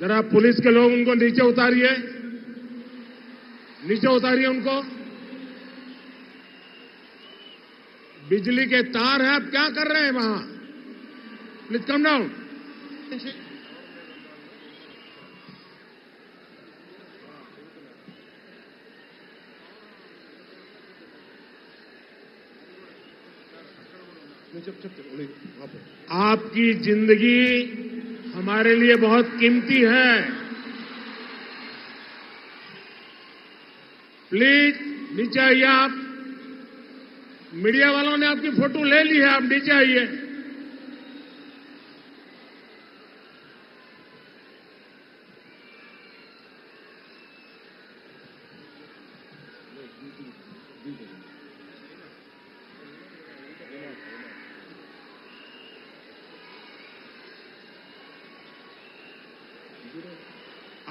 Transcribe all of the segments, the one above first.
जरा पुलिस के लोग उनको नीचे उतारिए उनको। बिजली के तार हैं, आप क्या कर रहे हैं वहां? Please come down. आपकी जिंदगी हमारे लिए बहुत कीमती है। प्लीज नीचे आइए आप। मीडिया वालों ने आपकी फोटो ले ली है, आप नीचे आइए।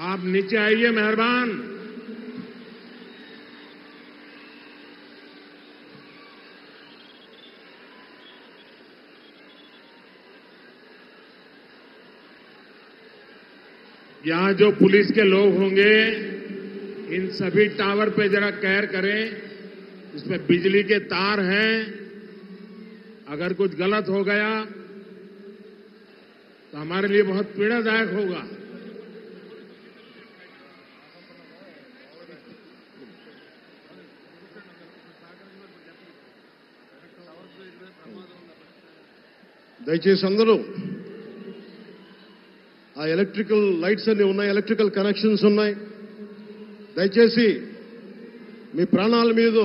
आप नीचे आइए मेहरबान। यहां जो पुलिस के लोग होंगे इन सभी टावर पे जरा केयर करें। इसमें बिजली के तार हैं, अगर कुछ गलत हो गया तो हमारे लिए बहुत पीड़ादायक होगा। దయచేసి అందరూ ఆ ఎలక్ట్రికల్ లైట్స్ అన్ని ఉన్నాయి, ఎలక్ట్రికల్ కనెక్షన్స్ ఉన్నాయి. దయచేసి మీ ప్రాణాల మీద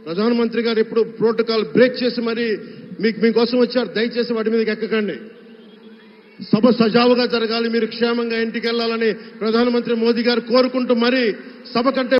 ప్రధానమంత్రి గారు ఎప్పుడు ప్రోటోకాల్ బ్రేక్ చేసి మరి మీకోసం వచ్చారు. దయచేసి వాటి మీదకి ఎక్కకండి. సభ సజావుగా జరగాలి, మీరు క్షేమంగా ఇంటికి వెళ్లాలని ప్రధానమంత్రి మోదీ గారు కోరుకుంటూ మరి సభ కంటే